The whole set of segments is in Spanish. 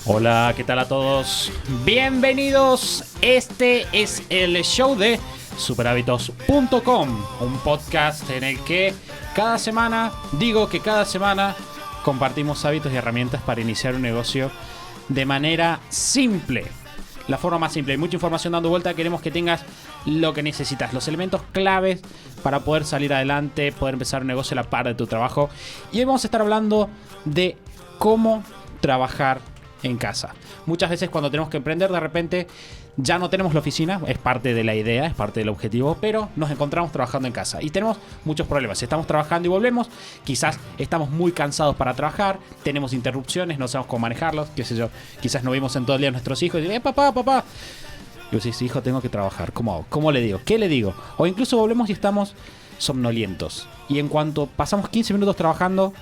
Hola, ¿qué tal a todos? Bienvenidos. Este es el show de superhábitos.com, un podcast en el que cada semana compartimos hábitos y herramientas para iniciar un negocio de manera simple. La forma más simple. Hay mucha información dando vuelta. Queremos que tengas lo que necesitas, los elementos claves para poder salir adelante, poder empezar un negocio a la par de tu trabajo. Y hoy vamos a estar hablando de cómo trabajar en casa. Muchas veces cuando tenemos que emprender, de repente ya no tenemos la oficina, es parte de la idea, es parte del objetivo, pero nos encontramos trabajando en casa y tenemos muchos problemas. Si estamos trabajando y volvemos, quizás estamos muy cansados para trabajar, tenemos interrupciones, no sabemos cómo manejarlos, qué sé yo, quizás no vimos en todo el día a nuestros hijos y dicen, papá. Y vos decís, hijo, tengo que trabajar, ¿cómo hago? ¿Cómo le digo? ¿Qué le digo? O incluso volvemos y estamos somnolientos. Y en cuanto pasamos 15 minutos trabajando,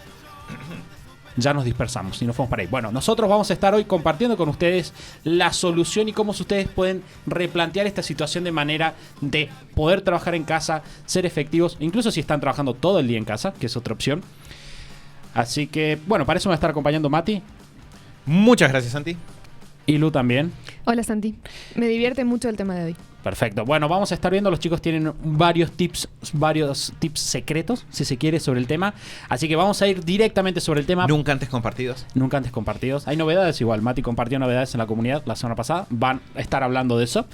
ya nos dispersamos y nos fuimos para ahí. Bueno, nosotros vamos a estar hoy compartiendo con ustedes la solución y cómo ustedes pueden replantear esta situación de manera de poder trabajar en casa, ser efectivos, incluso si están trabajando todo el día en casa, que es otra opción. Así que, bueno, para eso me va a estar acompañando Mati. Muchas gracias, Santi. Y Lu también. Hola, Santi. Me divierte mucho el tema de hoy. Perfecto. Bueno, vamos a estar viendo, los chicos tienen varios tips secretos, si se quiere, sobre el tema. Así que vamos a ir directamente sobre el tema. Nunca antes compartidos. Hay novedades igual. Mati compartió novedades en la comunidad la semana pasada. Van a estar hablando de eso.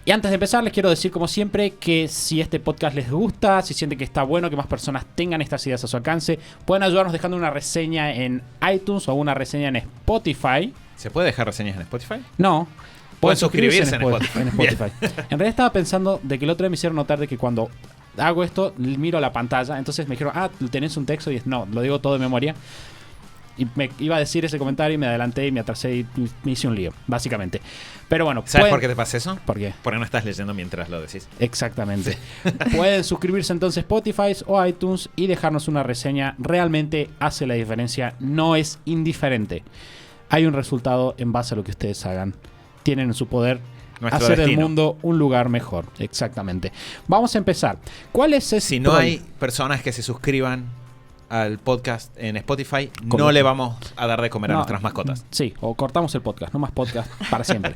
Y antes de empezar, les quiero decir, como siempre, que si este podcast les gusta, si sienten que está bueno, que más personas tengan estas ideas a su alcance, pueden ayudarnos dejando una reseña en iTunes o una reseña en Spotify. ¿Se puede dejar reseñas en Spotify? No. Pueden suscribirse en Spotify. En realidad estaba pensando de que el otro día me hicieron notar de que cuando hago esto, miro la pantalla. Entonces me dijeron, tenés un texto. Y no, lo digo todo de memoria. Y me iba a decir ese comentario y me adelanté y me atrasé y me hice un lío, básicamente. Pero bueno. ¿Sabes por qué te pasa eso? ¿Por qué? Porque no estás leyendo mientras lo decís. Exactamente. Sí. Pueden suscribirse entonces a Spotify o iTunes y dejarnos una reseña. Realmente hace la diferencia. No es indiferente. Hay un resultado en base a lo que ustedes hagan. Tienen en su poder hacer del mundo un lugar mejor. Exactamente. Vamos a empezar. ¿Cuál es ese? Si no hay personas que se suscriban al podcast en Spotify, no le vamos a dar de comer a nuestras mascotas. Sí, o cortamos el podcast. No más podcast para siempre.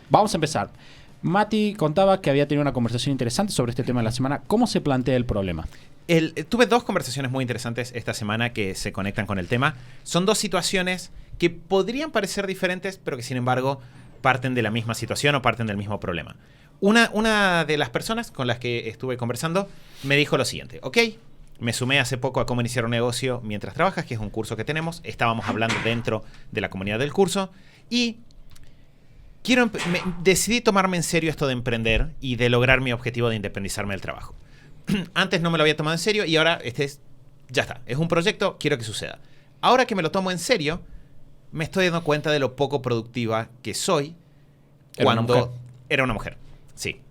Vamos a empezar. Mati contaba que había tenido una conversación interesante sobre este tema de la semana. ¿Cómo se plantea el problema? Tuve dos conversaciones muy interesantes esta semana que se conectan con el tema. Son dos situaciones que podrían parecer diferentes, pero que sin embargo parten de la misma situación o parten del mismo problema. Una de las personas con las que estuve conversando me dijo lo siguiente. Ok, me sumé hace poco a cómo iniciar un negocio mientras trabajas, que es un curso que tenemos. Estábamos hablando dentro de la comunidad del curso y decidí tomarme en serio esto de emprender y de lograr mi objetivo de independizarme del trabajo. Antes no me lo había tomado en serio y ahora ya está. Es un proyecto, quiero que suceda. Ahora que me lo tomo en serio, me estoy dando cuenta de lo poco productiva que soy cuando... Era una mujer, sí.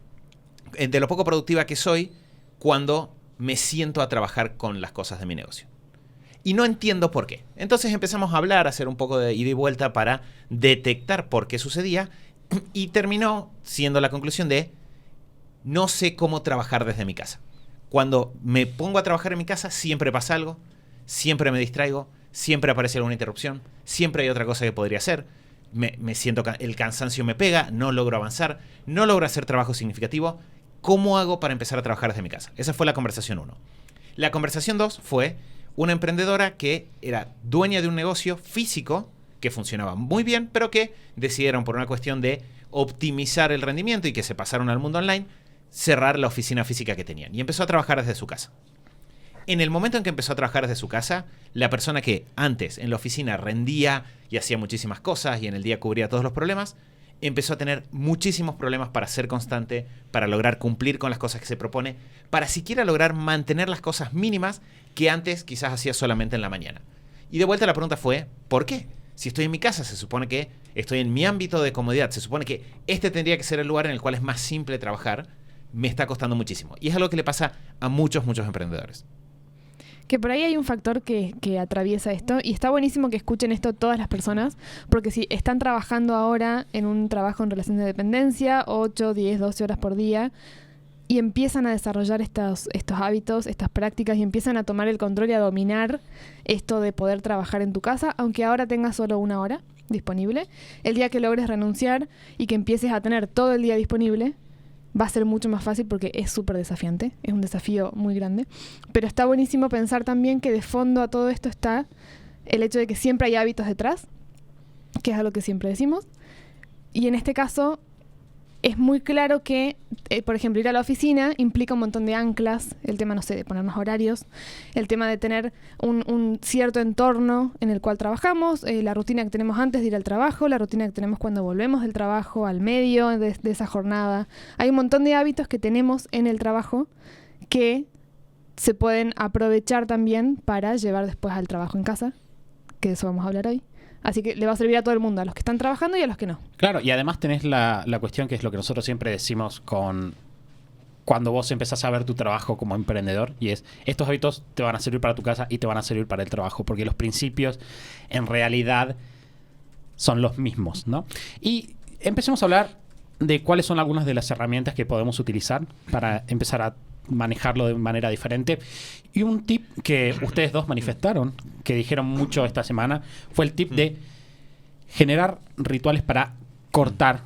De lo poco productiva que soy cuando me siento a trabajar con las cosas de mi negocio. Y no entiendo por qué. Entonces empezamos a hablar, a hacer un poco de ida y vuelta para detectar por qué sucedía. Y terminó siendo la conclusión de no sé cómo trabajar desde mi casa. Cuando me pongo a trabajar en mi casa siempre pasa algo, siempre me distraigo, siempre aparece alguna interrupción, siempre hay otra cosa que podría hacer, me siento, el cansancio me pega, no logro avanzar, no logro hacer trabajo significativo. ¿Cómo hago para empezar a trabajar desde mi casa? Esa fue la conversación 1. La conversación 2 fue una emprendedora que era dueña de un negocio físico que funcionaba muy bien, pero que decidieron por una cuestión de optimizar el rendimiento y que se pasaron al mundo online, cerrar la oficina física que tenían. Y empezó a trabajar desde su casa. En el momento en que empezó a trabajar desde su casa, la persona que antes en la oficina rendía y hacía muchísimas cosas y en el día cubría todos los problemas, empezó a tener muchísimos problemas para ser constante, para lograr cumplir con las cosas que se propone, para siquiera lograr mantener las cosas mínimas que antes quizás hacía solamente en la mañana. Y de vuelta la pregunta fue, ¿por qué? Si estoy en mi casa, se supone que estoy en mi ámbito de comodidad, se supone que este tendría que ser el lugar en el cual es más simple trabajar, me está costando muchísimo. Y es algo que le pasa a muchos emprendedores. Que por ahí hay un factor que atraviesa esto y está buenísimo que escuchen esto todas las personas, porque si están trabajando ahora en un trabajo en relación de dependencia, 8, 10, 12 horas por día, y empiezan a desarrollar estos hábitos, estas prácticas y empiezan a tomar el control y a dominar esto de poder trabajar en tu casa, aunque ahora tengas solo 1 hora disponible, el día que logres renunciar y que empieces a tener todo el día disponible, va a ser mucho más fácil porque es súper desafiante, es un desafío muy grande. Pero está buenísimo pensar también que de fondo a todo esto está el hecho de que siempre hay hábitos detrás, que es algo que siempre decimos. Y en este caso es muy claro que, por ejemplo, ir a la oficina implica un montón de anclas, el tema, no sé, de ponernos horarios, el tema de tener un cierto entorno en el cual trabajamos, la rutina que tenemos antes de ir al trabajo, la rutina que tenemos cuando volvemos del trabajo, al medio de esa jornada. Hay un montón de hábitos que tenemos en el trabajo que se pueden aprovechar también para llevar después al trabajo en casa, que de eso vamos a hablar hoy. Así que le va a servir a todo el mundo, a los que están trabajando y a los que no. Claro, y además tenés la cuestión que es lo que nosotros siempre decimos cuando vos empezás a ver tu trabajo como emprendedor, y es, estos hábitos te van a servir para tu casa y te van a servir para el trabajo, porque los principios en realidad son los mismos, ¿no? Y empecemos a hablar de cuáles son algunas de las herramientas que podemos utilizar para empezar a manejarlo de manera diferente. Y un tip que ustedes dos manifestaron, que dijeron mucho esta semana, fue el tip de generar rituales para cortar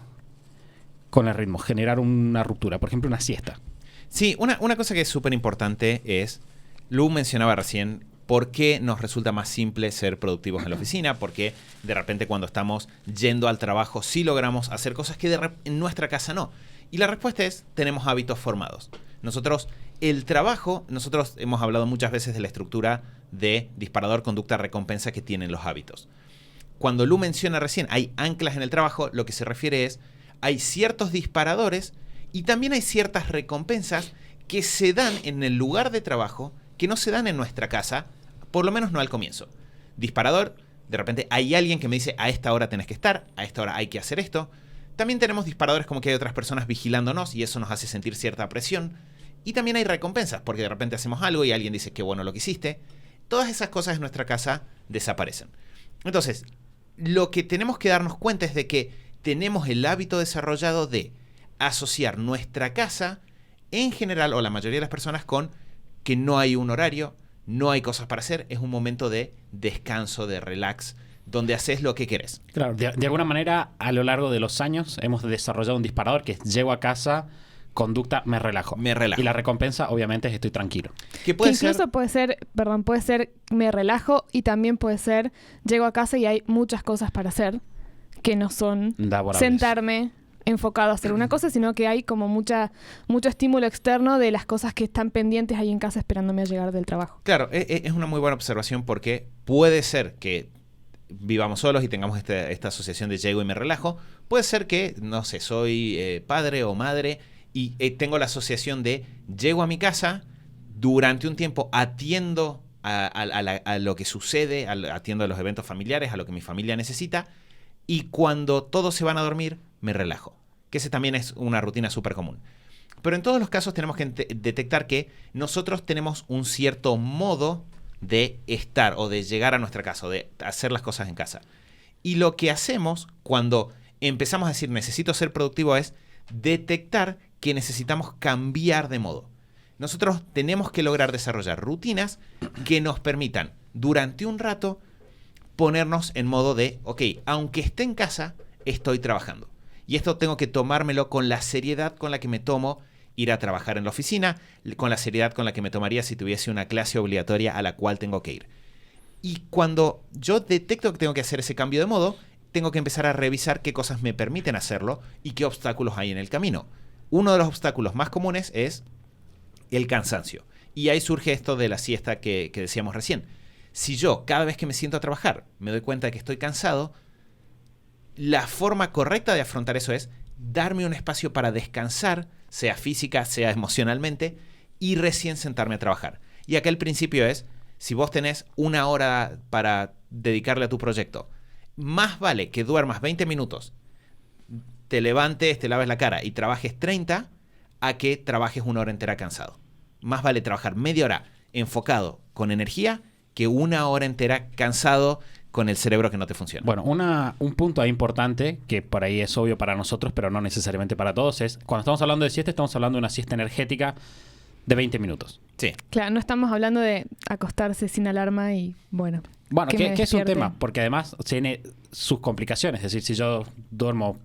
con el ritmo, generar una ruptura, por ejemplo, una siesta. Sí, una cosa que es súper importante es, Lu mencionaba recién, por qué nos resulta más simple ser productivos en la oficina, porque de repente cuando estamos yendo al trabajo sí logramos hacer cosas que en nuestra casa no. Y la respuesta es, tenemos hábitos formados. Nosotros hemos hablado muchas veces de la estructura de disparador, conducta, recompensa que tienen los hábitos. Cuando Lu menciona recién, hay anclas en el trabajo, lo que se refiere es, hay ciertos disparadores y también hay ciertas recompensas que se dan en el lugar de trabajo que no se dan en nuestra casa, por lo menos no al comienzo. Disparador, de repente hay alguien que me dice, a esta hora tenés que estar, a esta hora hay que hacer esto. También tenemos disparadores como que hay otras personas vigilándonos y eso nos hace sentir cierta presión. Y también hay recompensas, porque de repente hacemos algo y alguien dice, qué bueno lo que hiciste. Todas esas cosas en nuestra casa desaparecen. Entonces, lo que tenemos que darnos cuenta es de que tenemos el hábito desarrollado de asociar nuestra casa, en general, o la mayoría de las personas, con que no hay un horario, no hay cosas para hacer, es un momento de descanso, de relax, donde haces lo que querés. Claro, de alguna manera, a lo largo de los años, hemos desarrollado un disparador que es, llego a casa, conducta, me relajo. Me relajo. Y la recompensa, obviamente, es estoy tranquilo. Que puede incluso ser, puede ser me relajo y también puede ser llego a casa y hay muchas cosas para hacer que no son Laborables. sentarme enfocado a hacer una cosa, sino que hay como mucho estímulo externo de las cosas que están pendientes ahí en casa esperándome a llegar del trabajo. Claro, es una muy buena observación porque puede ser que vivamos solos y tengamos esta asociación de llego y me relajo. Puede ser que, no sé, soy padre o madre y tengo la asociación de llego a mi casa, durante un tiempo atiendo a lo que sucede, atiendo a los eventos familiares, a lo que mi familia necesita, y cuando todos se van a dormir, me relajo. Que ese también es una rutina súper común. Pero en todos los casos tenemos que detectar que nosotros tenemos un cierto modo de estar o de llegar a nuestra casa o de hacer las cosas en casa. Y lo que hacemos cuando empezamos a decir necesito ser productivo es detectar que necesitamos cambiar de modo. Nosotros tenemos que lograr desarrollar rutinas que nos permitan durante un rato ponernos en modo de, ok, aunque esté en casa, estoy trabajando. Y esto tengo que tomármelo con la seriedad con la que me tomo ir a trabajar en la oficina, con la seriedad con la que me tomaría si tuviese una clase obligatoria a la cual tengo que ir. Y cuando yo detecto que tengo que hacer ese cambio de modo, tengo que empezar a revisar qué cosas me permiten hacerlo y qué obstáculos hay en el camino. Uno de los obstáculos más comunes es el cansancio. Y ahí surge esto de la siesta que decíamos recién. Si yo, cada vez que me siento a trabajar, me doy cuenta de que estoy cansado, la forma correcta de afrontar eso es darme un espacio para descansar, sea física, sea emocionalmente, y recién sentarme a trabajar. Y acá el principio es, si vos tenés 1 hora para dedicarle a tu proyecto, más vale que duermas 20 minutos, te levantes, te laves la cara y trabajes 30, a que trabajes 1 hora entera cansado. Más vale trabajar media hora enfocado con energía que 1 hora entera cansado con el cerebro que no te funciona. Bueno, un punto ahí importante, que por ahí es obvio para nosotros, pero no necesariamente para todos, es cuando estamos hablando de siesta, estamos hablando de una siesta energética de 20 minutos. Sí. Claro, no estamos hablando de acostarse sin alarma y bueno. Bueno, que que me es un despierte. tema, porque además tiene sus complicaciones. Es decir, si yo duermo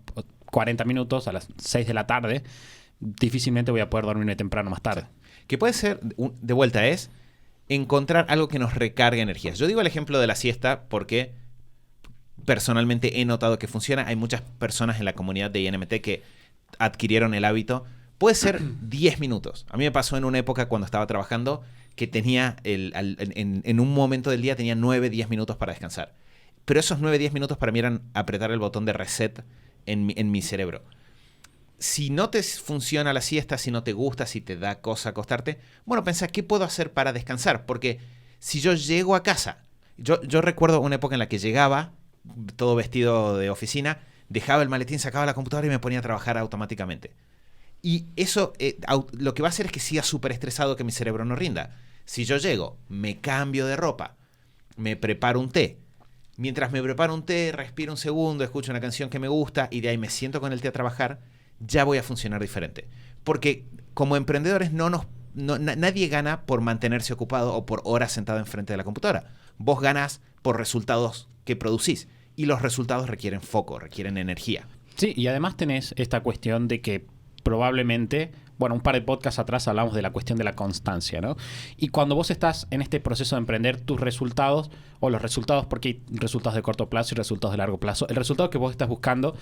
40 minutos a las 6 de la tarde, difícilmente voy a poder dormirme temprano más tarde. Que puede ser, de vuelta, es encontrar algo que nos recargue energías. Yo digo el ejemplo de la siesta porque personalmente he notado que funciona. Hay muchas personas en la comunidad de INMT que adquirieron el hábito. Puede ser 10 minutos. A mí me pasó en una época cuando estaba trabajando que tenía, en un momento del día tenía 9-10 minutos para descansar. Pero esos 9-10 minutos para mí eran apretar el botón de reset en mi cerebro. Si no te funciona la siesta, si no te gusta, si te da cosa acostarte, bueno, pensá, ¿qué puedo hacer para descansar? Porque si yo llego a casa, yo recuerdo una época en la que llegaba, todo vestido de oficina, dejaba el maletín, sacaba la computadora y me ponía a trabajar automáticamente. Y eso lo que va a hacer es que siga súper estresado, que mi cerebro no rinda. Si yo llego, me cambio de ropa, me preparo un té. Mientras me preparo un té, respiro un segundo, escucho una canción que me gusta y de ahí me siento con el té a trabajar, ya voy a funcionar diferente. Porque como emprendedores nadie gana por mantenerse ocupado o por horas sentado enfrente de la computadora. Vos ganás por resultados que producís. Y los resultados requieren foco, requieren energía. Sí, y además tenés esta cuestión de que probablemente, bueno, un par de podcasts atrás hablamos de la cuestión de la constancia, ¿no? Y cuando vos estás en este proceso de emprender, tus resultados, o los resultados, porque hay resultados de corto plazo y resultados de largo plazo, el resultado que vos estás buscando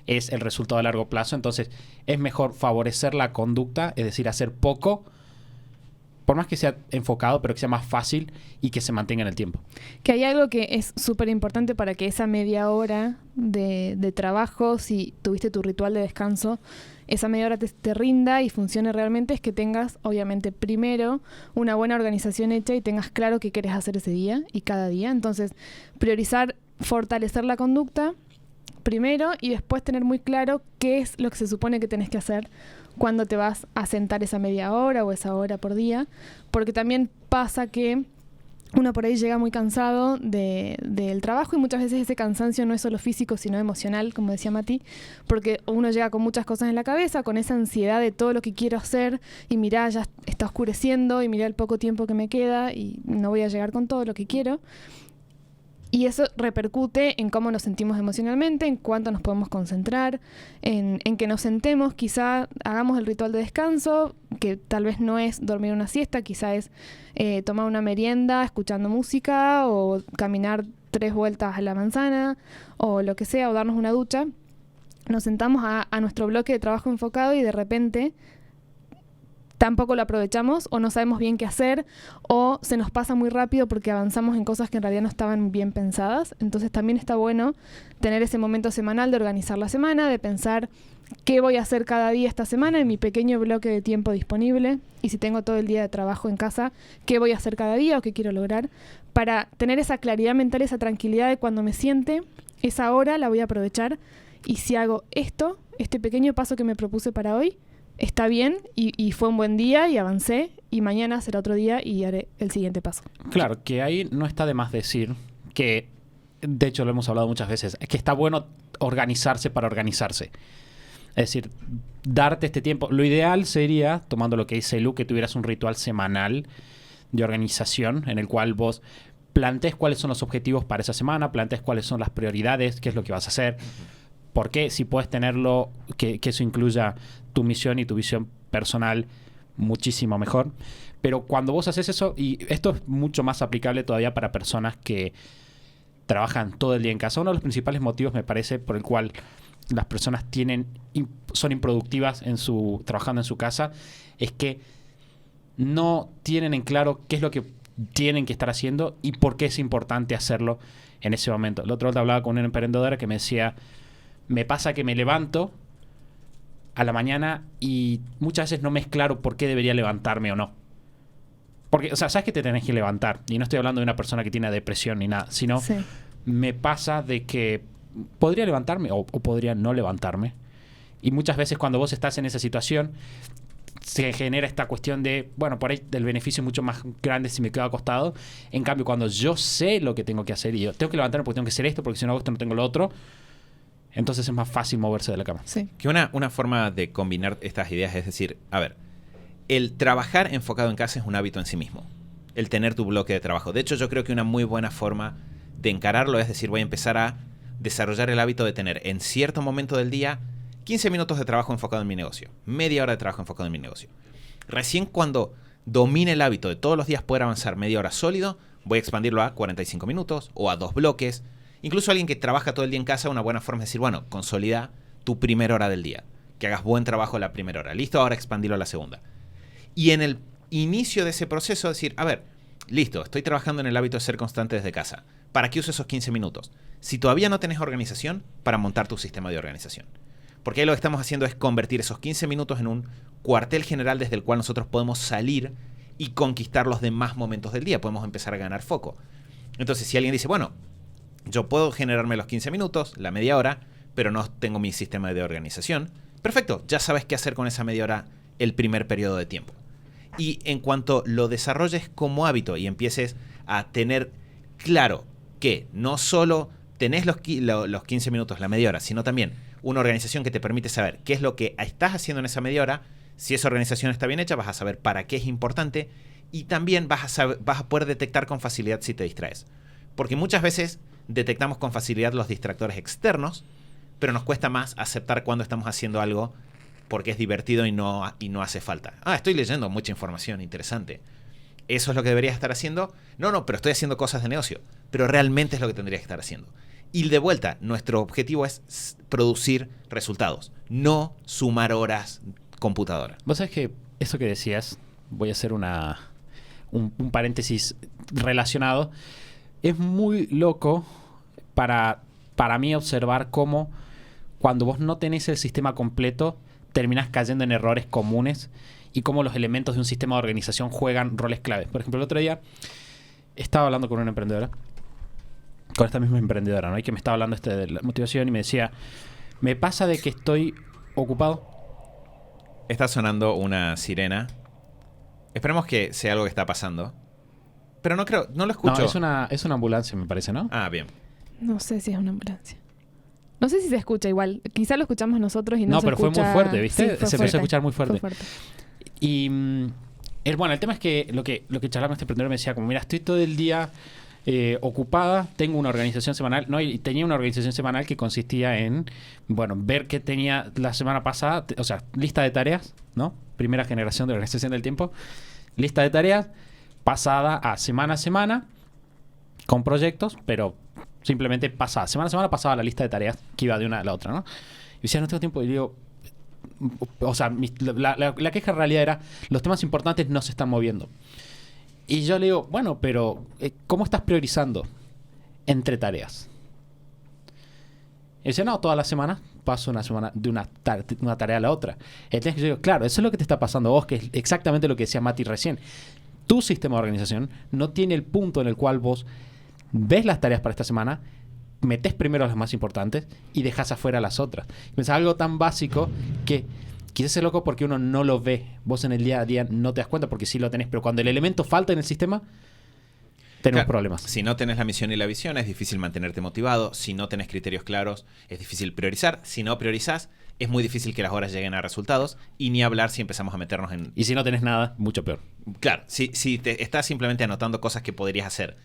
es el resultado a largo plazo, entonces es mejor favorecer la conducta, es decir, hacer poco, por más que sea enfocado, pero que sea más fácil y que se mantenga en el tiempo. Que hay algo que es súper importante para que esa media hora de trabajo, si tuviste tu ritual de descanso, esa media hora te rinda y funcione realmente, es que tengas, obviamente, primero una buena organización hecha y tengas claro qué querés hacer ese día y cada día. Entonces, priorizar, fortalecer la conducta primero y después tener muy claro qué es lo que se supone que tenés que hacer cuando te vas a sentar esa media hora o esa hora por día, porque también pasa que uno por ahí llega muy cansado del trabajo y muchas veces ese cansancio no es solo físico sino emocional, como decía Mati, porque uno llega con muchas cosas en la cabeza, con esa ansiedad de todo lo que quiero hacer y mirá, ya está oscureciendo y mirá el poco tiempo que me queda y no voy a llegar con todo lo que quiero. Y eso repercute en cómo nos sentimos emocionalmente, en cuánto nos podemos concentrar, en que nos sentemos, quizá hagamos el ritual de descanso, que tal vez no es dormir una siesta, quizá es tomar una merienda escuchando música o caminar 3 vueltas a la manzana o lo que sea, o darnos una ducha. Nos sentamos a nuestro bloque de trabajo enfocado y de repente tampoco lo aprovechamos o no sabemos bien qué hacer o se nos pasa muy rápido porque avanzamos en cosas que en realidad no estaban bien pensadas. Entonces también está bueno tener ese momento semanal de organizar la semana, de pensar qué voy a hacer cada día esta semana en mi pequeño bloque de tiempo disponible y si tengo todo el día de trabajo en casa, qué voy a hacer cada día o qué quiero lograr para tener esa claridad mental, esa tranquilidad de cuando me siente, esa hora la voy a aprovechar y si hago esto, este pequeño paso que me propuse para hoy, está bien y fue un buen día y avancé y mañana será otro día y haré el siguiente paso. Claro, que ahí no está de más decir que, de hecho lo hemos hablado muchas veces, es que está bueno organizarse para organizarse. Es decir, darte este tiempo. Lo ideal sería, tomando lo que dice Lu, que tuvieras un ritual semanal de organización en el cual vos plantees cuáles son los objetivos para esa semana, plantees cuáles son las prioridades, qué es lo que vas a hacer. ¿Por qué? Si puedes tenerlo, que eso incluya tu misión y tu visión personal, muchísimo mejor. Pero cuando vos haces eso, y esto es mucho más aplicable todavía para personas que trabajan todo el día en casa. Uno de los principales motivos, me parece, por el cual las personas son improductivas trabajando en su casa, es que no tienen en claro qué es lo que tienen que estar haciendo y por qué es importante hacerlo en ese momento. El otro día hablaba con una emprendedora que me decía, me pasa que me levanto a la mañana y muchas veces no me es claro por qué debería levantarme o no. Porque, o sea, sabes que te tenés que levantar. Y no estoy hablando de una persona que tiene depresión ni nada, sino Sí. me pasa de que podría levantarme o podría no levantarme. Y muchas veces cuando vos estás en esa situación, se genera esta cuestión de, bueno, por ahí el beneficio es mucho más grande si me quedo acostado. En cambio, cuando yo sé lo que tengo que hacer y yo tengo que levantarme porque tengo que hacer esto, porque si no hago esto no tengo lo otro, entonces es más fácil moverse de la cama. Sí. Que una forma de combinar estas ideas es decir, a ver, el trabajar enfocado en casa es un hábito en sí mismo. El tener tu bloque de trabajo. De hecho, yo creo que una muy buena forma de encararlo es decir, voy a empezar a desarrollar el hábito de tener en cierto momento del día 15 minutos de trabajo enfocado en mi negocio, media hora de trabajo enfocado en mi negocio. Recién cuando domine el hábito de todos los días poder avanzar media hora sólido, voy a expandirlo a 45 minutos o a 2 bloques. Incluso alguien que trabaja todo el día en casa, una buena forma es decir, bueno, consolida tu primera hora del día. Que hagas buen trabajo la primera hora. Listo, ahora expandirlo a la segunda. Y en el inicio de ese proceso decir, a ver, listo, estoy trabajando en el hábito de ser constante desde casa. ¿Para qué uso esos 15 minutos? Si todavía no tenés organización, para montar tu sistema de organización. Porque ahí lo que estamos haciendo es convertir esos 15 minutos en un cuartel general desde el cual nosotros podemos salir y conquistar los demás momentos del día. Podemos empezar a ganar foco. Entonces, si alguien dice, bueno, yo puedo generarme los 15 minutos, la media hora, pero no tengo mi sistema de organización, perfecto, ya sabes qué hacer con esa media hora el primer periodo de tiempo. Y en cuanto lo desarrolles como hábito y empieces a tener claro que no solo tenés los 15 minutos, la media hora, sino también una organización que te permite saber qué es lo que estás haciendo en esa media hora. Si esa organización está bien hecha, vas a saber para qué es importante y también vas a poder detectar con facilidad si te distraes. Porque muchas veces detectamos con facilidad los distractores externos, pero nos cuesta más aceptar cuando estamos haciendo algo porque es divertido y no hace falta. Estoy leyendo mucha información interesante. ¿Eso es lo que deberías estar haciendo? No, pero estoy haciendo cosas de negocio. Pero realmente es lo que tendrías que estar haciendo. Y de vuelta, nuestro objetivo es producir resultados, no sumar horas computadora. Vos sabés que eso que decías, voy a hacer un paréntesis relacionado. Es muy loco para mí observar cómo cuando vos no tenés el sistema completo, terminás cayendo en errores comunes y cómo los elementos de un sistema de organización juegan roles claves. Por ejemplo, el otro día estaba hablando con una emprendedora, con esta misma emprendedora, ¿no? Y que me estaba hablando de la motivación y me decía, me pasa de que estoy ocupado. Está sonando una sirena. Esperemos que sea algo que está pasando. Pero no creo, no lo escucho. No, es una ambulancia, me parece, ¿no? Bien. No sé si es una ambulancia. No sé si se escucha igual. Quizá lo escuchamos nosotros y no se pero escucha. fue muy fuerte, ¿viste? Sí, se empezó a escuchar muy fuerte. Fue fuerte. Y bueno, el tema es que lo que charlaba con este emprendedor me decía como, mira, estoy todo el día ocupada, tengo una organización semanal, ¿no? Y tenía una organización semanal que consistía en, bueno, ver qué tenía la semana pasada, o sea, lista de tareas, ¿no? Primera generación de organización del tiempo. Lista de tareas pasada a semana, con proyectos, pero simplemente pasada. Semana a semana pasaba la lista de tareas que iba de una a la otra, ¿no? Y decía, no tengo tiempo. Y digo, o sea, la queja en realidad era, los temas importantes no se están moviendo. Y yo le digo, bueno, pero ¿cómo estás priorizando entre tareas? Y dice, no, todas las semanas paso una semana de una tarea a la otra. Entonces yo digo, claro, eso es lo que te está pasando a vos, que es exactamente lo que decía Mati recién. Tu sistema de organización no tiene el punto en el cual vos ves las tareas para esta semana, metés primero las más importantes y dejas afuera las otras. Es algo tan básico que quizás es loco porque uno no lo ve. Vos en el día a día no te das cuenta porque sí lo tenés, pero cuando el elemento falta en el sistema, tenemos problemas. Si no tenés la misión y la visión, es difícil mantenerte motivado. Si no tenés criterios claros, es difícil priorizar. Si no priorizás, es muy difícil que las horas lleguen a resultados. Y ni hablar si empezamos a meternos en... Y si no tenés nada, mucho peor. Claro, si te estás simplemente anotando cosas que podrías hacer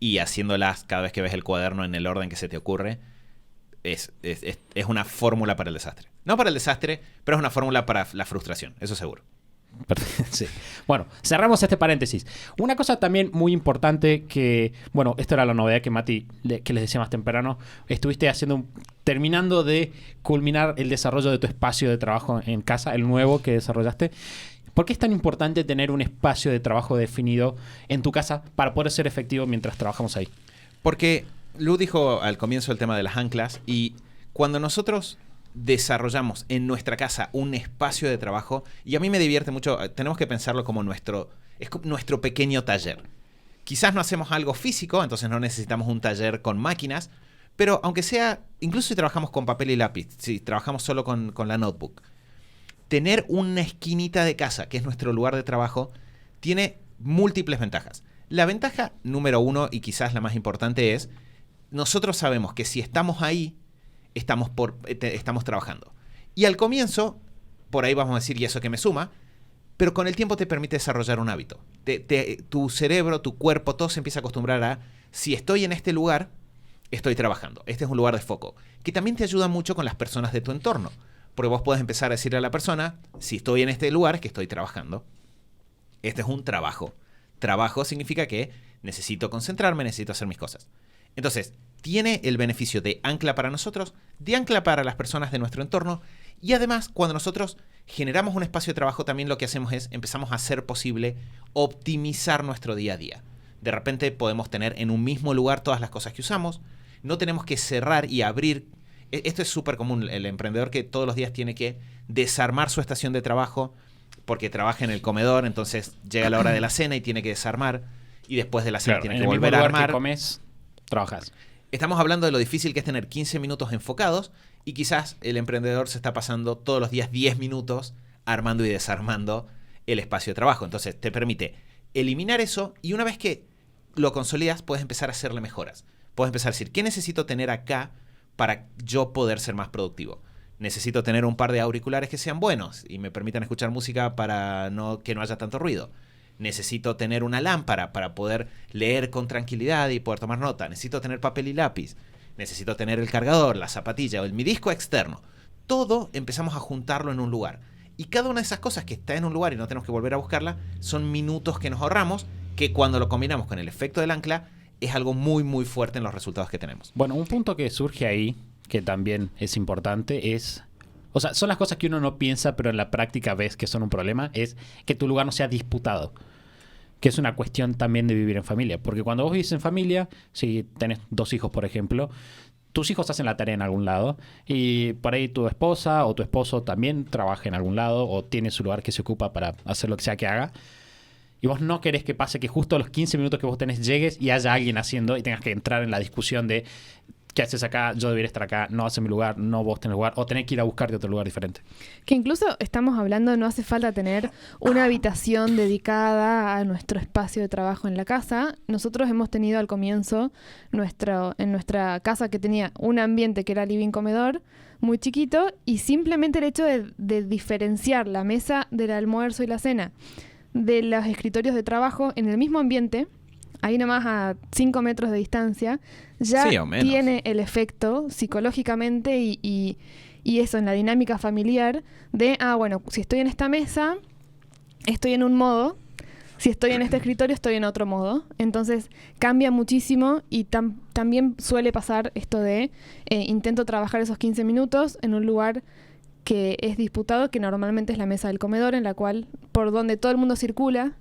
y haciéndolas cada vez que ves el cuaderno en el orden que se te ocurre, es una fórmula para el desastre. No para el desastre, pero es una fórmula para la frustración, eso seguro. Sí. Bueno, cerramos este paréntesis. Una cosa también muy importante que, bueno, esto era la novedad que Mati, que les decía más temprano, estuviste terminando de culminar el desarrollo de tu espacio de trabajo en casa, el nuevo que desarrollaste. ¿Por qué es tan importante tener un espacio de trabajo definido en tu casa para poder ser efectivo mientras trabajamos ahí? Porque Lu dijo al comienzo el tema de las anclas y cuando nosotros desarrollamos en nuestra casa un espacio de trabajo, y a mí me divierte mucho, tenemos que pensarlo como nuestro pequeño taller. Quizás no hacemos algo físico, entonces no necesitamos un taller con máquinas, pero aunque sea, incluso si trabajamos con papel y lápiz, si trabajamos solo con la notebook, tener una esquinita de casa, que es nuestro lugar de trabajo, tiene múltiples ventajas. La ventaja número 1, y quizás la más importante, es nosotros sabemos que si estamos ahí, estamos trabajando. Y al comienzo, por ahí vamos a decir, y eso que me suma, pero con el tiempo te permite desarrollar un hábito. Tu cerebro, tu cuerpo, todo se empieza a acostumbrar a, si estoy en este lugar, estoy trabajando. Este es un lugar de foco. Que también te ayuda mucho con las personas de tu entorno. Porque vos podés empezar a decirle a la persona, si estoy en este lugar, es que estoy trabajando. Este es un trabajo. Trabajo significa que necesito concentrarme, necesito hacer mis cosas. Entonces, tiene el beneficio de ancla para nosotros, de ancla para las personas de nuestro entorno, y además, cuando nosotros generamos un espacio de trabajo, también lo que hacemos es empezamos a hacer posible optimizar nuestro día a día. De repente podemos tener en un mismo lugar todas las cosas que usamos, no tenemos que cerrar y abrir. Esto es súper común, el emprendedor que todos los días tiene que desarmar su estación de trabajo porque trabaja en el comedor, entonces llega la hora de la cena y tiene que desarmar, y después de la cena tiene que volver a armar. Que comes, trabajas. Estamos hablando de lo difícil que es tener 15 minutos enfocados, y quizás el emprendedor se está pasando todos los días 10 minutos armando y desarmando el espacio de trabajo. Entonces te permite eliminar eso, y una vez que lo consolidas puedes empezar a hacerle mejoras. Puedes empezar a decir, ¿qué necesito tener acá para yo poder ser más productivo? Necesito tener un par de auriculares que sean buenos y me permitan escuchar música para que no haya tanto ruido. Necesito tener una lámpara para poder leer con tranquilidad y poder tomar nota. Necesito tener papel y lápiz. Necesito tener el cargador, la zapatilla o mi disco externo. Todo empezamos a juntarlo en un lugar. Y cada una de esas cosas que está en un lugar y no tenemos que volver a buscarla, son minutos que nos ahorramos, que cuando lo combinamos con el efecto del ancla, es algo muy, muy fuerte en los resultados que tenemos. Bueno, un punto que surge ahí, que también es importante, es... O sea, son las cosas que uno no piensa, pero en la práctica ves que son un problema, es que tu lugar no sea disputado. Que es una cuestión también de vivir en familia. Porque cuando vos vivís en familia, si tenés 2 hijos, por ejemplo, tus hijos hacen la tarea en algún lado, y por ahí tu esposa o tu esposo también trabaja en algún lado, o tiene su lugar que se ocupa para hacer lo que sea que haga. Y vos no querés que pase que justo a los 15 minutos que vos tenés llegues y haya alguien haciendo y tengas que entrar en la discusión de ¿qué haces acá? Yo debería estar acá, no haces mi lugar, no vos tenés lugar, o tenés que ir a buscarte otro lugar diferente. Que incluso estamos hablando, no hace falta tener una habitación dedicada a nuestro espacio de trabajo en la casa. Nosotros hemos tenido al comienzo en nuestra casa que tenía un ambiente que era living comedor muy chiquito, y simplemente el hecho de diferenciar la mesa del almuerzo y la cena de los escritorios de trabajo en el mismo ambiente, ahí nomás a 5 metros de distancia, ya sí, tiene el efecto psicológicamente y eso en la dinámica familiar de, bueno, si estoy en esta mesa, estoy en un modo, si estoy en este escritorio, estoy en otro modo. Entonces cambia muchísimo, y también suele pasar esto de intento trabajar esos 15 minutos en un lugar que es disputado, que normalmente es la mesa del comedor, en la cual, por donde todo el mundo circula,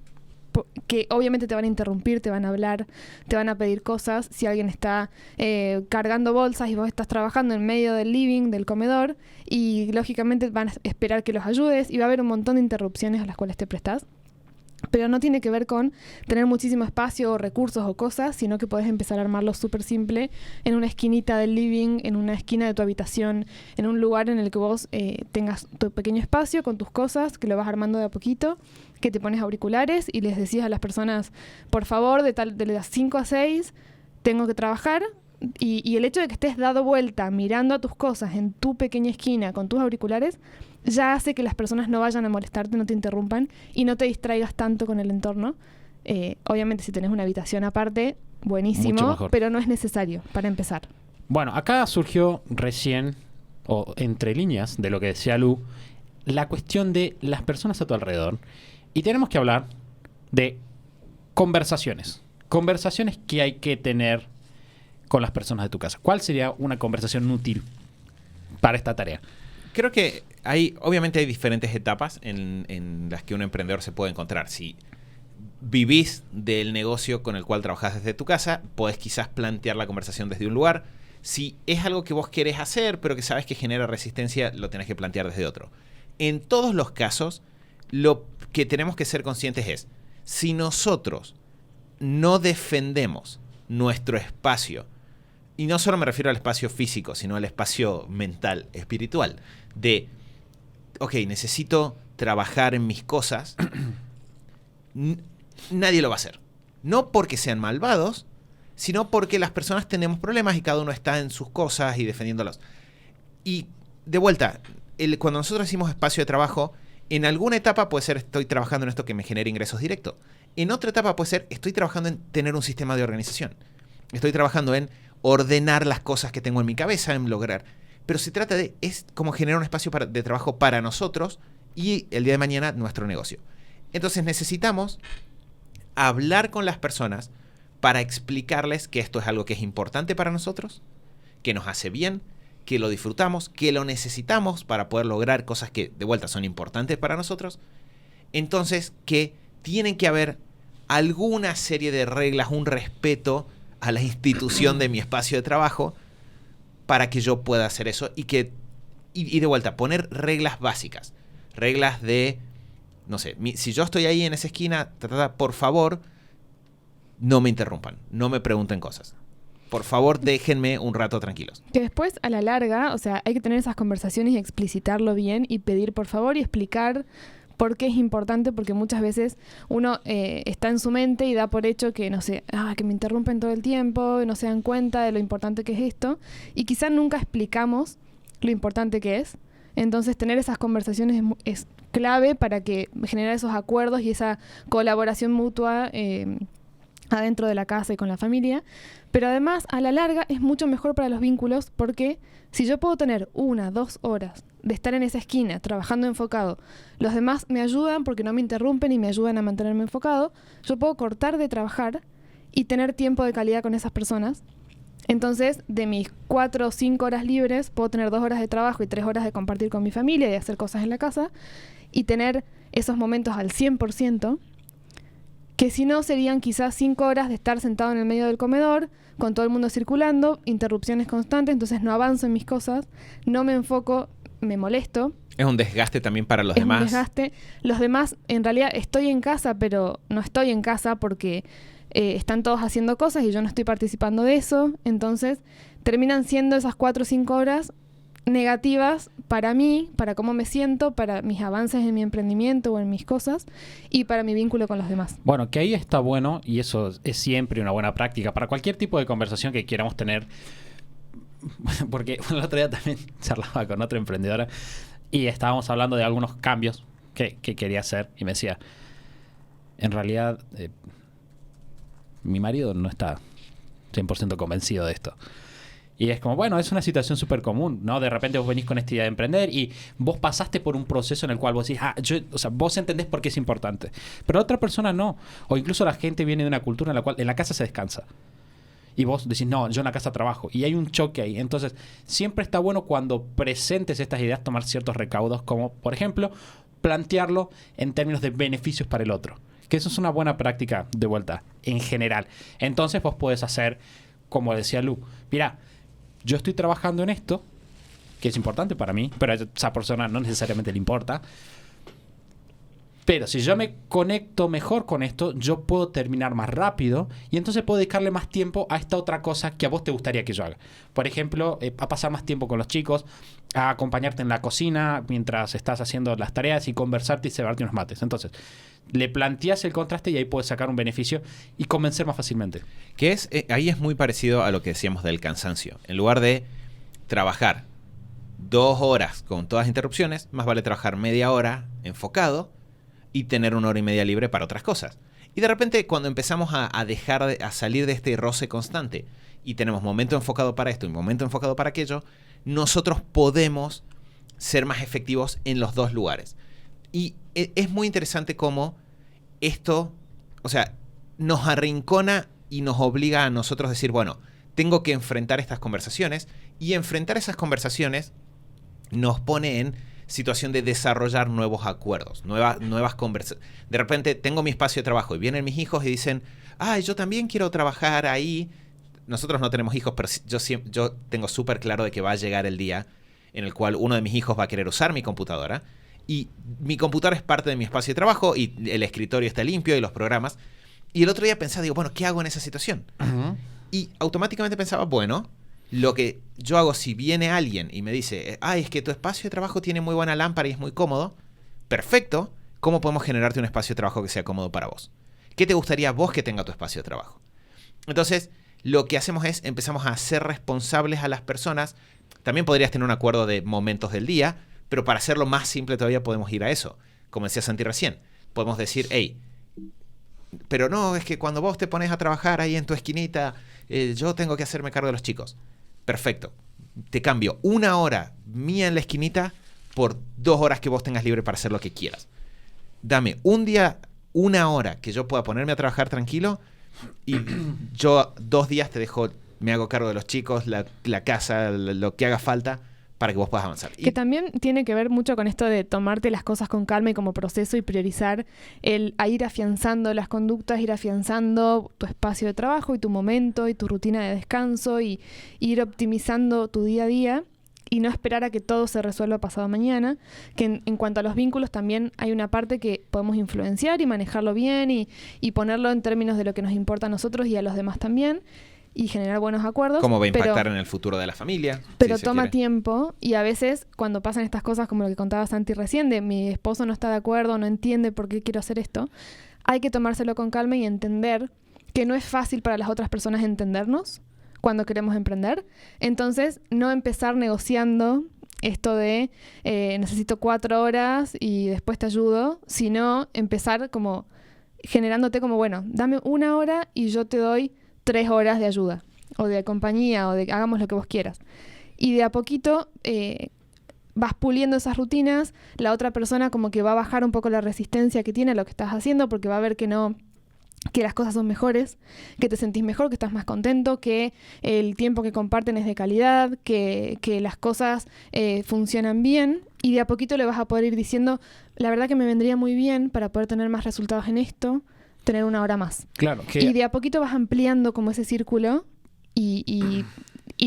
que obviamente te van a interrumpir, te van a hablar, te van a pedir cosas. Si alguien está cargando bolsas y vos estás trabajando en medio del living, del comedor, y lógicamente van a esperar que los ayudes, y va a haber un montón de interrupciones a las cuales te prestás. Pero no tiene que ver con tener muchísimo espacio o recursos o cosas, sino que podés empezar a armarlo súper simple en una esquinita del living, en una esquina de tu habitación, en un lugar en el que vos tengas tu pequeño espacio con tus cosas, que lo vas armando de a poquito, que te pones auriculares y les decís a las personas, por favor, de las 5 a 6 tengo que trabajar. Y el hecho de que estés dado vuelta mirando a tus cosas en tu pequeña esquina con tus auriculares ya hace que las personas no vayan a molestarte, no te interrumpan y no te distraigas tanto con el entorno. Obviamente si tenés una habitación aparte, buenísimo, pero no es necesario para empezar. Bueno, acá surgió recién, o entre líneas de lo que decía Lu, la cuestión de las personas a tu alrededor. Y tenemos que hablar de conversaciones. Conversaciones que hay que tener con las personas de tu casa. ¿Cuál sería una conversación útil para esta tarea? Creo que obviamente hay diferentes etapas en las que un emprendedor se puede encontrar. Si vivís del negocio con el cual trabajás desde tu casa, podés quizás plantear la conversación desde un lugar. Si es algo que vos querés hacer, pero que sabes que genera resistencia, lo tenés que plantear desde otro. En todos los casos, lo que tenemos que ser conscientes es, si nosotros no defendemos nuestro espacio, y no solo me refiero al espacio físico, sino al espacio mental, espiritual, de ok, necesito trabajar en mis cosas, nadie lo va a hacer. No porque sean malvados, sino porque las personas tenemos problemas y cada uno está en sus cosas y defendiéndolos. Y de vuelta, cuando nosotros decimos espacio de trabajo, en alguna etapa puede ser estoy trabajando en esto que me genere ingresos directos. En otra etapa puede ser estoy trabajando en tener un sistema de organización. Estoy trabajando en ordenar las cosas que tengo en mi cabeza, en lograr. Pero se trata de, es como generar un espacio de trabajo para nosotros y el día de mañana nuestro negocio. Entonces necesitamos hablar con las personas para explicarles que esto es algo que es importante para nosotros, que nos hace bien, que lo disfrutamos, que lo necesitamos para poder lograr cosas que de vuelta son importantes para nosotros. Entonces que tienen que haber alguna serie de reglas, un respeto a la institución de mi espacio de trabajo para que yo pueda hacer eso y de vuelta poner reglas básicas, reglas de, no sé, si yo estoy ahí en esa esquina, por favor, no me interrumpan, no me pregunten cosas. Por favor, déjenme un rato tranquilos. Que después, a la larga, o sea, hay que tener esas conversaciones y explicitarlo bien y pedir por favor y explicar por qué es importante, porque muchas veces uno está en su mente y da por hecho que, no sé, que me interrumpen todo el tiempo, no se dan cuenta de lo importante que es esto, y quizás nunca explicamos lo importante que es. Entonces, tener esas conversaciones es clave para que generar esos acuerdos y esa colaboración mutua adentro de la casa y con la familia. Pero además, a la larga, es mucho mejor para los vínculos, porque si yo puedo tener 1, 2 horas de estar en esa esquina, trabajando enfocado, los demás me ayudan porque no me interrumpen y me ayudan a mantenerme enfocado, yo puedo cortar de trabajar y tener tiempo de calidad con esas personas. Entonces, de mis 4 o 5 horas libres, puedo tener 2 horas de trabajo y 3 horas de compartir con mi familia y de hacer cosas en la casa, y tener esos momentos al 100%, que si no serían quizás 5 horas de estar sentado en el medio del comedor, con todo el mundo circulando, interrupciones constantes, entonces no avanzo en mis cosas, no me enfoco, me molesto. Es un desgaste también para los Es demás. un desgaste. Los demás, en realidad, estoy en casa, pero no estoy en casa porque están todos haciendo cosas y yo no estoy participando de eso. Entonces, terminan siendo esas 4 o 5 horas negativas para mí, para cómo me siento, para mis avances en mi emprendimiento o en mis cosas y para mi vínculo con los demás. Bueno, que ahí está bueno, y eso es siempre una buena práctica para cualquier tipo de conversación que queramos tener. Porque el otro día también charlaba con otra emprendedora y estábamos hablando de algunos cambios que quería hacer, y me decía, en realidad mi marido no está 100% convencido de esto. Y es como, bueno, es una situación súper común, ¿no? De repente vos venís con esta idea de emprender y vos pasaste por un proceso en el cual vos decís, vos entendés por qué es importante. Pero otra persona no. O incluso la gente viene de una cultura en la cual en la casa se descansa. Y vos decís, no, yo en la casa trabajo. Y hay un choque ahí. Entonces, siempre está bueno cuando presentes estas ideas tomar ciertos recaudos, como, por ejemplo, plantearlo en términos de beneficios para el otro. Que eso es una buena práctica de vuelta, en general. Entonces, vos podés hacer, como decía Lu, mira, yo estoy trabajando en esto, que es importante para mí, pero a esa persona no necesariamente le importa. Pero si yo me conecto mejor con esto, yo puedo terminar más rápido y entonces puedo dedicarle más tiempo a esta otra cosa que a vos te gustaría que yo haga. Por ejemplo, a pasar más tiempo con los chicos, a acompañarte en la cocina mientras estás haciendo las tareas y conversarte y cebarte unos mates. Entonces, le planteas el contraste y ahí puedes sacar un beneficio y convencer más fácilmente. Que es, ahí es muy parecido a lo que decíamos del cansancio. En lugar de trabajar 2 horas con todas las interrupciones, más vale trabajar media hora enfocado y tener 1 hora y media libre para otras cosas. Y de repente, cuando empezamos a salir de este roce constante y tenemos momento enfocado para esto y momento enfocado para aquello, nosotros podemos ser más efectivos en los 2 lugares. Y es muy interesante cómo esto, o sea, nos arrincona y nos obliga a nosotros a decir, bueno, tengo que enfrentar estas conversaciones, y enfrentar esas conversaciones nos pone en situación de desarrollar nuevos acuerdos, nuevas conversaciones. De repente tengo mi espacio de trabajo y vienen mis hijos y dicen, yo también quiero trabajar ahí. Nosotros no tenemos hijos, pero yo tengo súper claro de que va a llegar el día en el cual uno de mis hijos va a querer usar mi computadora, y mi computadora es parte de mi espacio de trabajo y el escritorio está limpio y los programas. Y el otro día pensaba, digo, bueno, ¿qué hago en esa situación? Uh-huh. Y automáticamente pensaba, bueno, Lo que yo hago si viene alguien y me dice, ay, es que tu espacio de trabajo tiene muy buena lámpara y es muy cómodo, perfecto, ¿cómo podemos generarte un espacio de trabajo que sea cómodo para vos? ¿Qué te gustaría a vos que tenga tu espacio de trabajo? Entonces, lo que hacemos es empezamos a hacer responsables a las personas. También podrías tener un acuerdo de momentos del día, pero para hacerlo más simple todavía podemos ir a eso. Como decía Santi recién, podemos decir, hey, pero no, es que cuando vos te pones a trabajar ahí en tu esquinita, yo tengo que hacerme cargo de los chicos. Perfecto. Te cambio 1 hora mía en la esquinita por 2 horas que vos tengas libre para hacer lo que quieras. Dame un día, 1 hora que yo pueda ponerme a trabajar tranquilo y yo 2 días te dejo, me hago cargo de los chicos, la casa, lo que haga falta para que vos puedas avanzar. Que también tiene que ver mucho con esto de tomarte las cosas con calma y como proceso y priorizar a ir afianzando las conductas, ir afianzando tu espacio de trabajo y tu momento y tu rutina de descanso y ir optimizando tu día a día y no esperar a que todo se resuelva pasado mañana. Que en cuanto a los vínculos también hay una parte que podemos influenciar y manejarlo bien y ponerlo en términos de lo que nos importa a nosotros y a los demás también. Y generar buenos acuerdos. Cómo va a impactar en el futuro de la familia. Pero toma tiempo y a veces cuando pasan estas cosas como lo que contaba Santi recién, de mi esposo no está de acuerdo, no entiende por qué quiero hacer esto, hay que tomárselo con calma y entender que no es fácil para las otras personas entendernos cuando queremos emprender. Entonces, no empezar negociando esto de necesito 4 horas y después te ayudo, sino empezar como generándote como, bueno, dame 1 hora y yo te doy 3 horas de ayuda, o de compañía, o de hagamos lo que vos quieras. Y de a poquito vas puliendo esas rutinas, la otra persona como que va a bajar un poco la resistencia que tiene a lo que estás haciendo, porque va a ver que las cosas son mejores, que te sentís mejor, que estás más contento, que el tiempo que comparten es de calidad, que las cosas funcionan bien, y de a poquito le vas a poder ir diciendo, la verdad que me vendría muy bien para poder tener más resultados en esto, tener 1 hora más. Claro. Y de a poquito vas ampliando como ese círculo y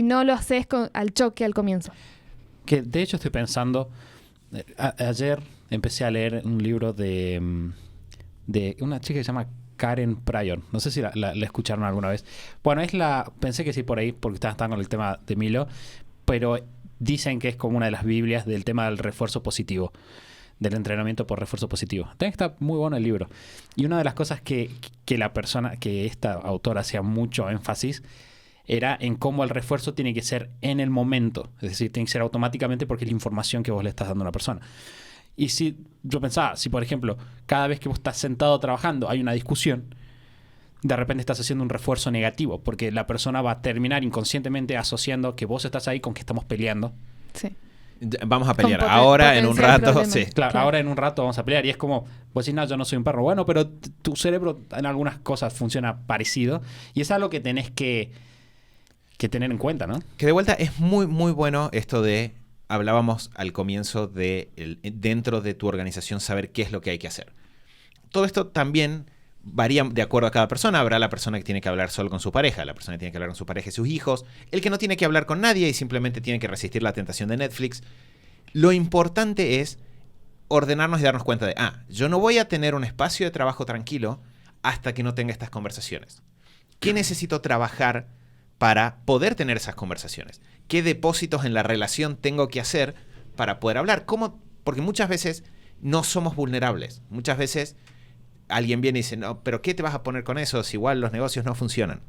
no lo haces al choque al comienzo. Que de hecho estoy pensando, ayer empecé a leer un libro de una chica que se llama Karen Pryor. No sé si la escucharon alguna vez. Bueno, pensé que sí por ahí, porque están con el tema de Milo, pero dicen que es como una de las Biblias del tema del refuerzo positivo, del entrenamiento por refuerzo positivo. También está muy bueno el libro. Y una de las cosas que esta autora hacía mucho énfasis era en cómo el refuerzo tiene que ser en el momento. Es decir, tiene que ser automáticamente porque es la información que vos le estás dando a una persona. Y si yo pensaba, si por ejemplo, cada vez que vos estás sentado trabajando hay una discusión, de repente estás haciendo un refuerzo negativo, porque la persona va a terminar inconscientemente asociando que vos estás ahí con que estamos peleando. Sí. Vamos a pelear ahora en un rato. Sí. Claro, ahora en un rato vamos a pelear. Y es como, vos decís, no, yo no soy un perro. Bueno, pero tu cerebro en algunas cosas funciona parecido. Y es algo que tenés que tener en cuenta, ¿no? Que de vuelta es muy, muy bueno esto de, hablábamos al comienzo de dentro de tu organización saber qué es lo que hay que hacer. Todo esto también varía de acuerdo a cada persona. Habrá la persona que tiene que hablar solo con su pareja, la persona que tiene que hablar con su pareja y sus hijos, el que no tiene que hablar con nadie y simplemente tiene que resistir la tentación de Netflix. Lo importante es ordenarnos y darnos cuenta de, yo no voy a tener un espacio de trabajo tranquilo hasta que no tenga estas conversaciones. ¿Qué necesito trabajar para poder tener esas conversaciones? ¿Qué depósitos en la relación tengo que hacer para poder hablar? ¿Cómo? Porque muchas veces no somos vulnerables. Muchas veces alguien viene y dice, no, pero ¿qué te vas a poner con eso si igual los negocios no funcionan?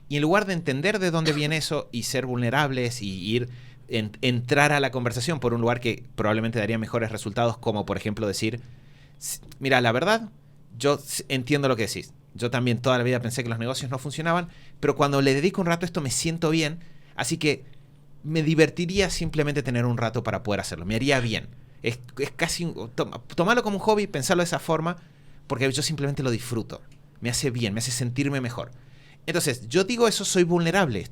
Y en lugar de entender de dónde viene eso y ser vulnerables y entrar a la conversación por un lugar que probablemente daría mejores resultados, como por ejemplo decir, mira, la verdad, yo entiendo lo que decís. Yo también toda la vida pensé que los negocios no funcionaban, pero cuando le dedico un rato a esto me siento bien, así que me divertiría simplemente tener un rato para poder hacerlo. Me haría bien. Es casi, tomarlo como un hobby, pensarlo de esa forma, porque yo simplemente lo disfruto. Me hace bien, me hace sentirme mejor. Entonces, yo digo eso, soy vulnerable.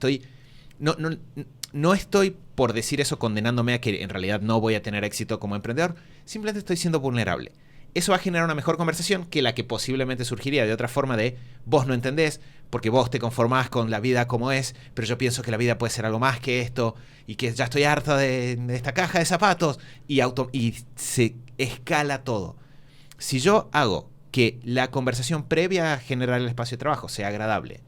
No estoy por decir eso condenándome a que en realidad no voy a tener éxito como emprendedor. Simplemente estoy siendo vulnerable. Eso va a generar una mejor conversación que la que posiblemente surgiría de otra forma de vos no entendés porque vos te conformás con la vida como es, pero yo pienso que la vida puede ser algo más que esto y que ya estoy harta de esta caja de zapatos y se escala todo. Si yo hago que la conversación previa a generar el espacio de trabajo sea agradable,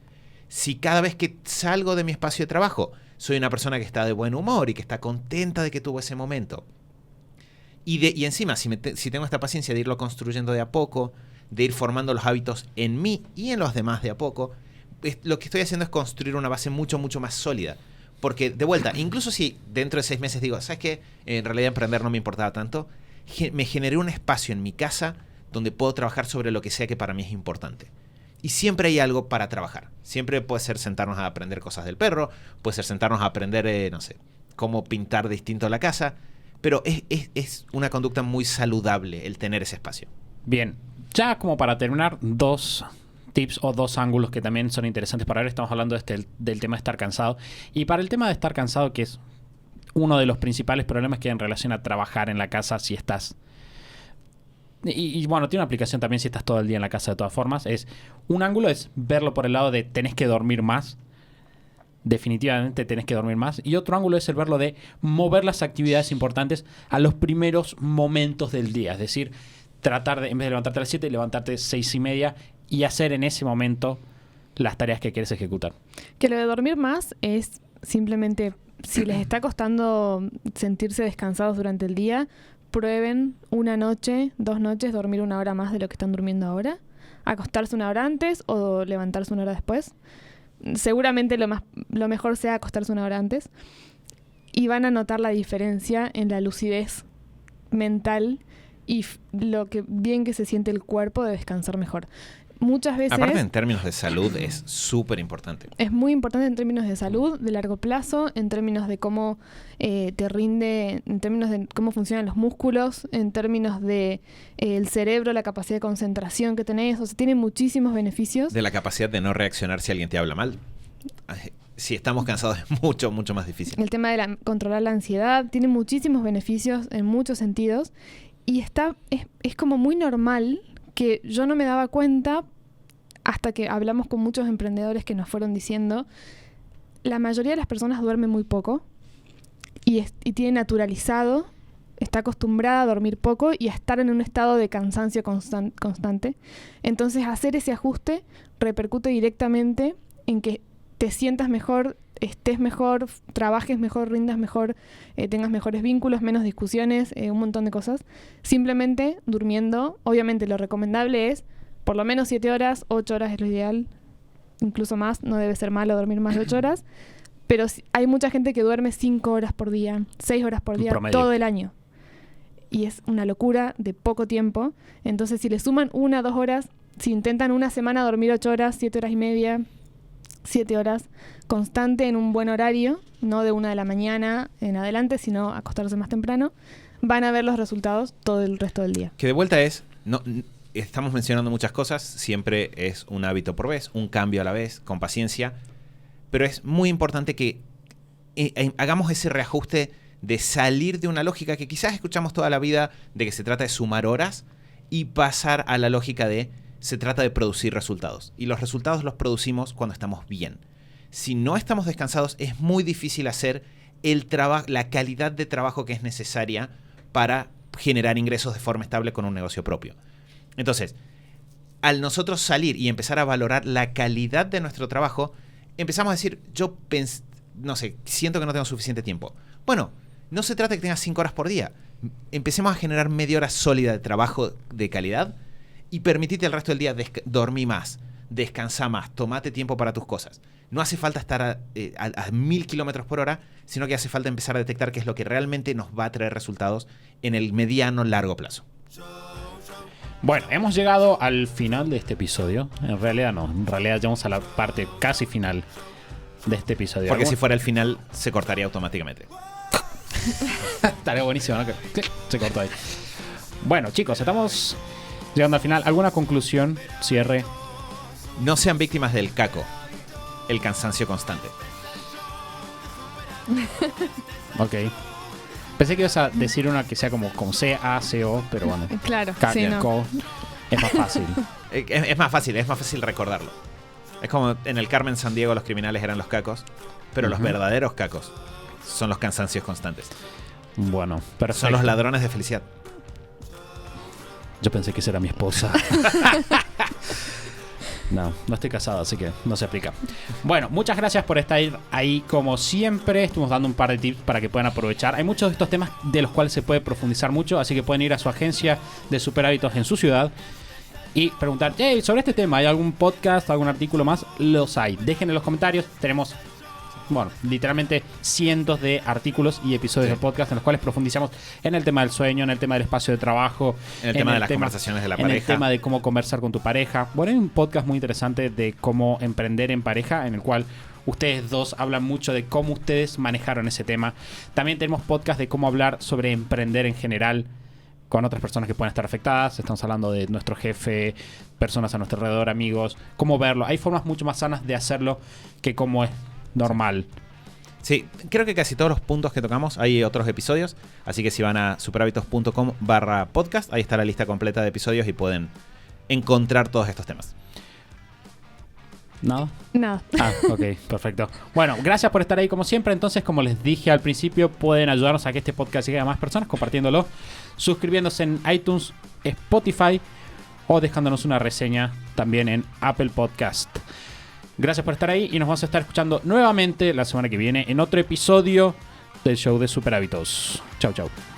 Si cada vez que salgo de mi espacio de trabajo soy una persona que está de buen humor y que está contenta de que tuvo ese momento, y encima si tengo esta paciencia de irlo construyendo de a poco, de ir formando los hábitos en mí y en los demás de a poco, lo que estoy haciendo es construir una base mucho, mucho más sólida. Porque, de vuelta, incluso si dentro de 6 meses digo, ¿sabes qué? En realidad emprender no me importaba tanto, me generé un espacio en mi casa donde puedo trabajar sobre lo que sea que para mí es importante. Y siempre hay algo para trabajar. Siempre puede ser sentarnos a aprender cosas del perro, puede ser sentarnos a aprender, no sé, cómo pintar distinto la casa, pero es una conducta muy saludable el tener ese espacio. Bien, ya como para terminar, 2 tips o 2 ángulos que también son interesantes para ver. Estamos hablando del tema de estar cansado. Y para el tema de estar cansado, que es uno de los principales problemas que hay en relación a trabajar en la casa si estás... Y bueno, tiene una aplicación también si estás todo el día en la casa de todas formas. Un ángulo es verlo por el lado de tenés que dormir más. Definitivamente tenés que dormir más. Y otro ángulo es el verlo de mover las actividades importantes a los primeros momentos del día. Es decir, tratar de, en vez de levantarte a las 7, levantarte 6:30 y hacer en ese momento las tareas que quieres ejecutar. Que lo de dormir más es simplemente, si les está costando sentirse descansados durante el día, prueben 1 noche, 2 noches, dormir 1 hora más de lo que están durmiendo ahora. Acostarse 1 hora antes o levantarse 1 hora después. Seguramente lo mejor sea acostarse 1 hora antes. Y van a notar la diferencia en la lucidez mental y lo que bien que se siente el cuerpo de descansar mejor. Muchas veces... Aparte, en términos de salud, es súper importante. Es muy importante en términos de salud, de largo plazo, en términos de cómo te rinde, en términos de cómo funcionan los músculos, en términos de el cerebro, la capacidad de concentración que tenés. O sea, tiene muchísimos beneficios. De la capacidad de no reaccionar si alguien te habla mal. Si estamos cansados es mucho, mucho más difícil. El tema de controlar la ansiedad tiene muchísimos beneficios en muchos sentidos. Y es como muy normal que yo no me daba cuenta hasta que hablamos con muchos emprendedores que nos fueron diciendo, la mayoría de las personas duermen muy poco y tiene naturalizado, está acostumbrada a dormir poco y a estar en un estado de cansancio constante. Entonces hacer ese ajuste repercute directamente en que te sientas mejor, estés mejor, trabajes mejor, rindas mejor, tengas mejores vínculos, menos discusiones, un montón de cosas. Simplemente durmiendo. Obviamente lo recomendable es por lo menos 7 horas, 8 horas es lo ideal, incluso más, no debe ser malo dormir más de 8 horas, pero hay mucha gente que duerme 5 horas por día, 6 horas por día, todo el año. Y es una locura de poco tiempo. Entonces si le suman 1 a 2 horas, si intentan una semana dormir 8 horas, 7 horas y media, 7 horas, constante en un buen horario, no de 1 de la mañana en adelante, sino acostarse más temprano, van a ver los resultados todo el resto del día. Que de vuelta estamos mencionando muchas cosas, siempre es un hábito por vez, un cambio a la vez, con paciencia, pero es muy importante que hagamos ese reajuste de salir de una lógica que quizás escuchamos toda la vida de que se trata de sumar horas y pasar a la lógica de se trata de producir resultados. Y los resultados los producimos cuando estamos bien. Si no estamos descansados, es muy difícil hacer la calidad de trabajo que es necesaria para generar ingresos de forma estable con un negocio propio. Entonces, al nosotros salir y empezar a valorar la calidad de nuestro trabajo, empezamos a decir, no sé, siento que no tengo suficiente tiempo. Bueno, no se trata de que tengas 5 horas por día. Empecemos a generar media hora sólida de trabajo de calidad y permitite el resto del día dormir más, descansar más, tomate tiempo para tus cosas. No hace falta estar a 1000 kilómetros por hora, sino que hace falta empezar a detectar qué es lo que realmente nos va a traer resultados en el mediano largo plazo. Bueno, hemos llegado al final de este episodio. En realidad no, en realidad llegamos a la parte casi final de este episodio. Porque si fuera el final, se cortaría automáticamente. Estaría buenísimo, ¿no? Se cortó ahí. Bueno, chicos, estamos llegando al final. ¿Alguna conclusión, cierre? No sean víctimas del caco, el cansancio constante. Ok. Pensé que ibas a decir una que sea como C-A-C-O, pero bueno. Claro, sí, no. Es más fácil. Es más fácil recordarlo. Es como en el Carmen Sandiego los criminales eran los cacos, pero los verdaderos cacos son los cansancios constantes. Bueno, perfecto. Son los ladrones de felicidad. Yo pensé que esa era mi esposa. No estoy casado, así que no se aplica. Bueno, muchas gracias por estar ahí como siempre. Estuvimos dando un par de tips para que puedan aprovechar. Hay muchos de estos temas de los cuales se puede profundizar mucho, así que pueden ir a su agencia de Superhábitos en su ciudad y preguntar, hey, sobre este tema, ¿hay algún podcast, algún artículo más? Los hay. Dejen en los comentarios. Tenemos, bueno, literalmente cientos de artículos y episodios de podcast en los cuales profundizamos en el tema del sueño, en el tema del espacio de trabajo, En el tema de las conversaciones de la en el pareja. tema de cómo conversar con tu pareja. Bueno, hay un podcast muy interesante de cómo emprender en pareja, en el cual ustedes dos hablan mucho de cómo ustedes manejaron ese tema. También tenemos podcast de cómo hablar sobre emprender en general con otras personas que pueden estar afectadas. Estamos hablando de nuestro jefe, personas a nuestro alrededor, amigos, cómo verlo. Hay formas mucho más sanas de hacerlo que como es normal. Sí, creo que casi todos los puntos que tocamos hay otros episodios, así que si van a superhábitos.com/podcast, ahí está la lista completa de episodios y pueden encontrar todos estos temas. ¿Nada? Nada. Ah, ok, perfecto. Bueno, gracias por estar ahí como siempre. Entonces, como les dije al principio, pueden ayudarnos a que este podcast llegue a más personas compartiéndolo, suscribiéndose en iTunes, Spotify o dejándonos una reseña también en Apple Podcast. Gracias por estar ahí y nos vamos a estar escuchando nuevamente la semana que viene en otro episodio del show de Superhábitos. Chau, chau.